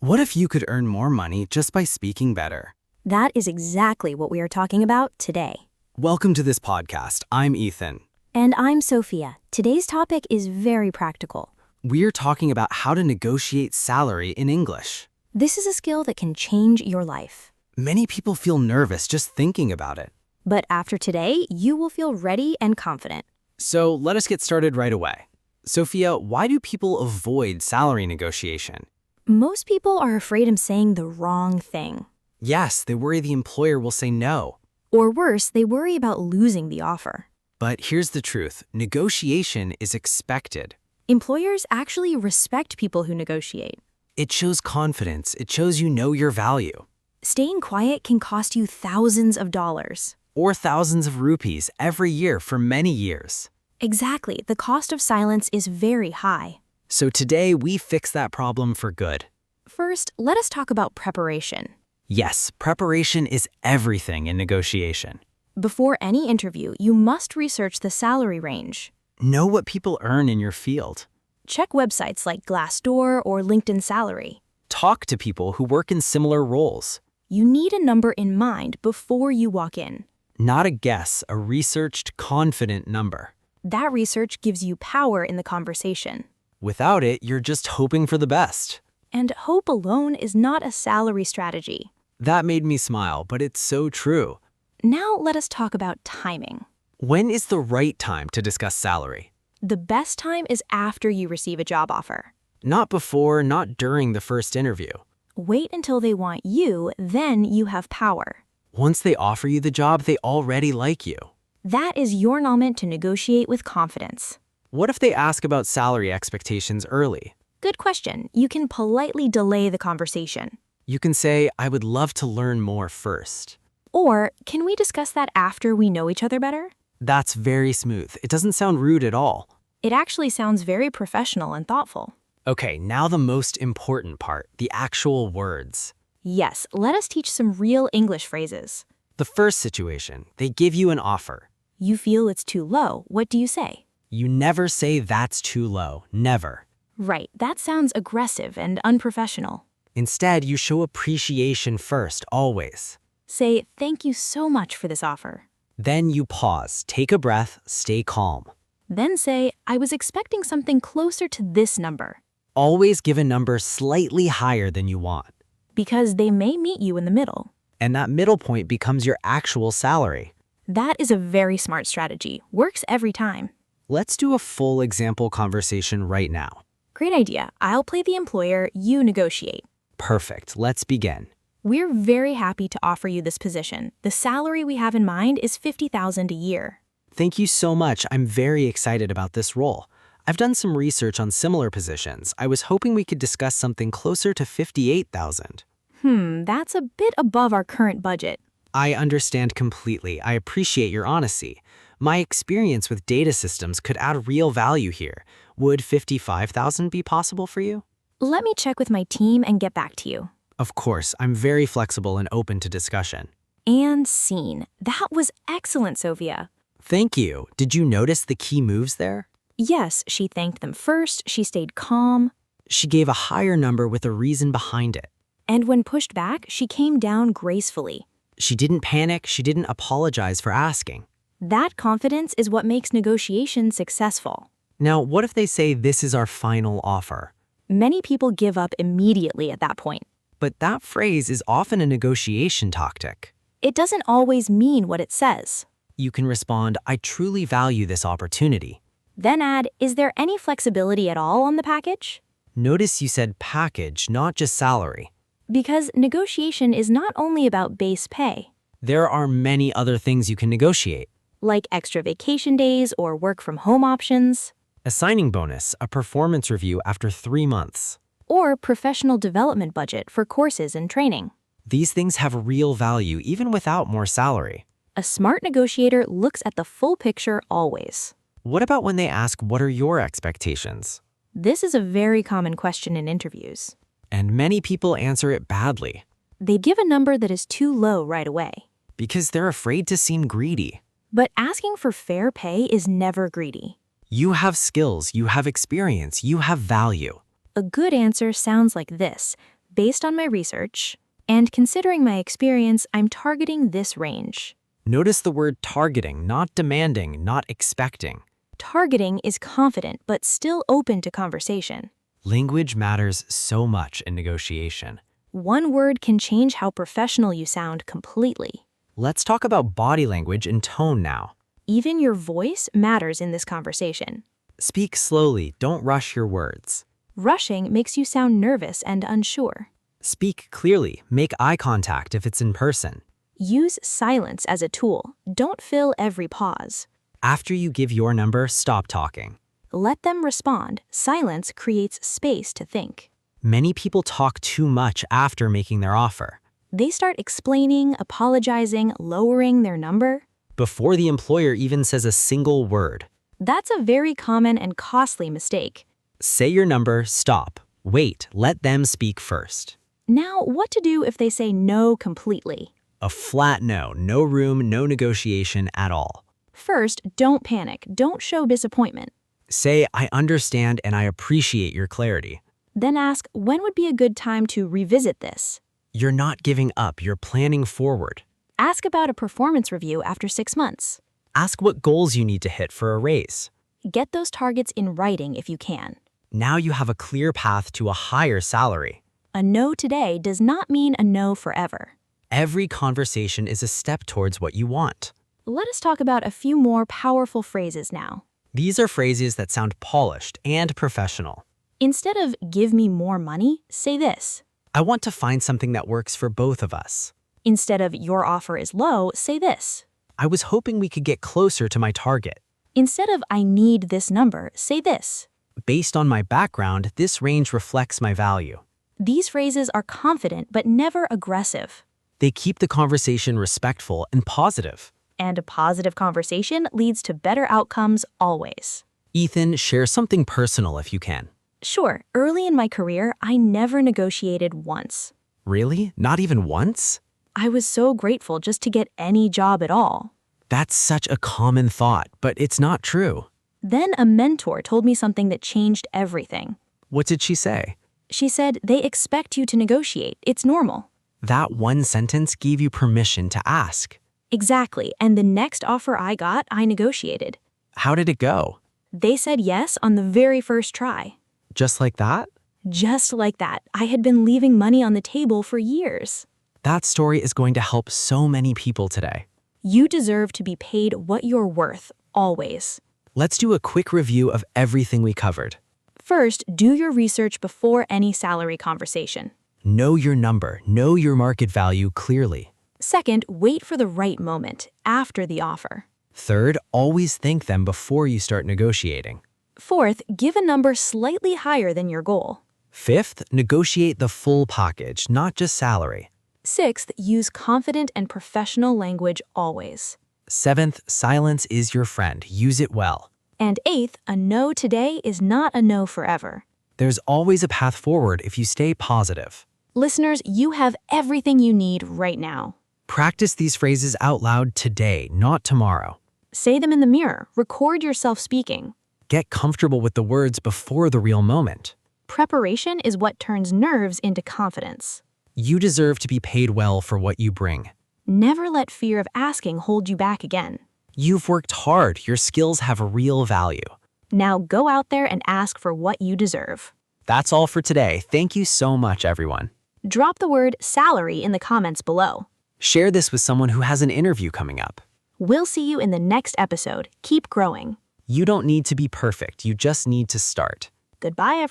What if you could earn more money just by speaking better? That is exactly what we are talking about today. Welcome to this podcast. I'm Ethan. And I'm Sophia. Today's topic is very practical. We're talking about how to negotiate salary in English. This is a skill that can change your life. Many people feel nervous just thinking about it. But after today, you will feel ready and confident. So let us get started right away. Sophia, why do people avoid salary negotiation? Most people are afraid of saying the wrong thing. Yes, they worry the employer will say no. Or worse, they worry about losing the offer. But here's the truth. Negotiation is expected. Employers actually respect people who negotiate. It shows confidence. It shows you know your value. Staying quiet can cost you thousands of dollars. Or thousands of rupees every year for many years. Exactly. The cost of silence is very high. So today we fix that problem for good. First, let us talk about preparation. Yes, preparation is everything in negotiation. Before any interview, you must research the salary range. Know what people earn in your field. Check websites like Glassdoor or LinkedIn Salary. Talk to people who work in similar roles. You need a number in mind before you walk in. Not a guess, a researched, confident number. That research gives you power in the conversation. Without it, you're just hoping for the best. And hope alone is not a salary strategy. That made me smile, but it's so true. Now let us talk about timing. When is the right time to discuss salary? The best time is after you receive a job offer. Not before, not during the first interview. Wait until they want you, then you have power. Once they offer you the job, they already like you. That is your moment to negotiate with confidence. What if they ask about salary expectations early? Good question. You can politely delay the conversation. You can say, I would love to learn more first. Or, can we discuss that after we know each other better? That's very smooth. It doesn't sound rude at all. It actually sounds very professional and thoughtful. Okay, now the most important part, the actual words. Yes, let us teach some real English phrases. The first situation, they give you an offer. You feel it's too low. What do you say? You never say that's too low, never. Right, that sounds aggressive and unprofessional. Instead, you show appreciation first, always. Say, thank you so much for this offer. Then you pause, take a breath, stay calm. Then say, I was expecting something closer to this number. Always give a number slightly higher than you want. Because they may meet you in the middle. And that middle point becomes your actual salary. That is a very smart strategy. Works every time. Let's do a full example conversation right now. Great idea. I'll play the employer, you negotiate. Perfect. Let's begin. We're very happy to offer you this position. The salary we have in mind is $50,000 a year. Thank you so much. I'm very excited about this role. I've done some research on similar positions. I was hoping we could discuss something closer to $58,000. That's a bit above our current budget. I understand completely. I appreciate your honesty. My experience with data systems could add real value here. Would $55,000 be possible for you? Let me check with my team and get back to you. Of course, I'm very flexible and open to discussion. And scene. That was excellent, Sophia. Thank you. Did you notice the key moves there? Yes, she thanked them first, she stayed calm. She gave a higher number with a reason behind it. And when pushed back, she came down gracefully. She didn't panic. She didn't apologize for asking. That confidence is what makes negotiation successful. Now, what if they say this is our final offer? Many people give up immediately at that point. But that phrase is often a negotiation tactic. It doesn't always mean what it says. You can respond, I truly value this opportunity. Then add, is there any flexibility at all on the package? Notice you said package, not just salary. Because negotiation is not only about base pay. There are many other things you can negotiate. Like extra vacation days or work from home options. A signing bonus, a performance review after 3 months. Or professional development budget for courses and training. These things have real value even without more salary. A smart negotiator looks at the full picture always. What about when they ask, what are your expectations? This is a very common question in interviews. And many people answer it badly. They give a number that is too low right away. Because they're afraid to seem greedy. But asking for fair pay is never greedy. You have skills, you have experience, you have value. A good answer sounds like this. Based on my research and considering my experience, I'm targeting this range. Notice the word targeting, not demanding, not expecting. Targeting is confident but still open to conversation. Language matters so much in negotiation. One word can change how professional you sound completely. Let's talk about body language and tone now. Even your voice matters in this conversation. Speak slowly, don't rush your words. Rushing makes you sound nervous and unsure. Speak clearly, make eye contact if it's in person. Use silence as a tool. Don't fill every pause. After you give your number, stop talking. Let them respond. Silence creates space to think. Many people talk too much after making their offer. They start explaining, apologizing, lowering their number. Before the employer even says a single word. That's a very common and costly mistake. Say your number, stop. Wait, let them speak first. Now, what to do if they say no completely? A flat no, no room, no negotiation at all. First, don't panic. Don't show disappointment. Say, I understand and I appreciate your clarity. Then ask, when would be a good time to revisit this? You're not giving up, you're planning forward. Ask about a performance review after 6 months. Ask what goals you need to hit for a raise. Get those targets in writing if you can. Now you have a clear path to a higher salary. A no today does not mean a no forever. Every conversation is a step towards what you want. Let us talk about a few more powerful phrases now. These are phrases that sound polished and professional. Instead of give me more money, say this. I want to find something that works for both of us. Instead of your offer is low, say this. I was hoping we could get closer to my target. Instead of I need this number, say this. Based on my background, this range reflects my value. These phrases are confident but never aggressive. They keep the conversation respectful and positive. And a positive conversation leads to better outcomes always. Ethan, share something personal if you can. Sure, early in my career, I never negotiated once. Really? Not even once? I was so grateful just to get any job at all. That's such a common thought, but it's not true. Then a mentor told me something that changed everything. What did she say? She said, they expect you to negotiate. It's normal. That one sentence gave you permission to ask. Exactly, and the next offer I got, I negotiated. How did it go? They said yes on the very first try. Just like that? Just like that. I had been leaving money on the table for years. That story is going to help so many people today. You deserve to be paid what you're worth, always. Let's do a quick review of everything we covered. First, do your research before any salary conversation. Know your number, know your market value clearly. Second, wait for the right moment, after the offer. Third, always thank them before you start negotiating. Fourth, give a number slightly higher than your goal. Fifth, negotiate the full package, not just salary. Sixth, use confident and professional language always. Seventh, silence is your friend. Use it well. And eighth, a no today is not a no forever. There's always a path forward if you stay positive. Listeners, you have everything you need right now. Practice these phrases out loud today, not tomorrow. Say them in the mirror. Record yourself speaking. Get comfortable with the words before the real moment. Preparation is what turns nerves into confidence. You deserve to be paid well for what you bring. Never let fear of asking hold you back again. You've worked hard. Your skills have a real value. Now go out there and ask for what you deserve. That's all for today. Thank you so much, everyone. Drop the word salary in the comments below. Share this with someone who has an interview coming up. We'll see you in the next episode. Keep growing. You don't need to be perfect. You just need to start. Goodbye, everyone.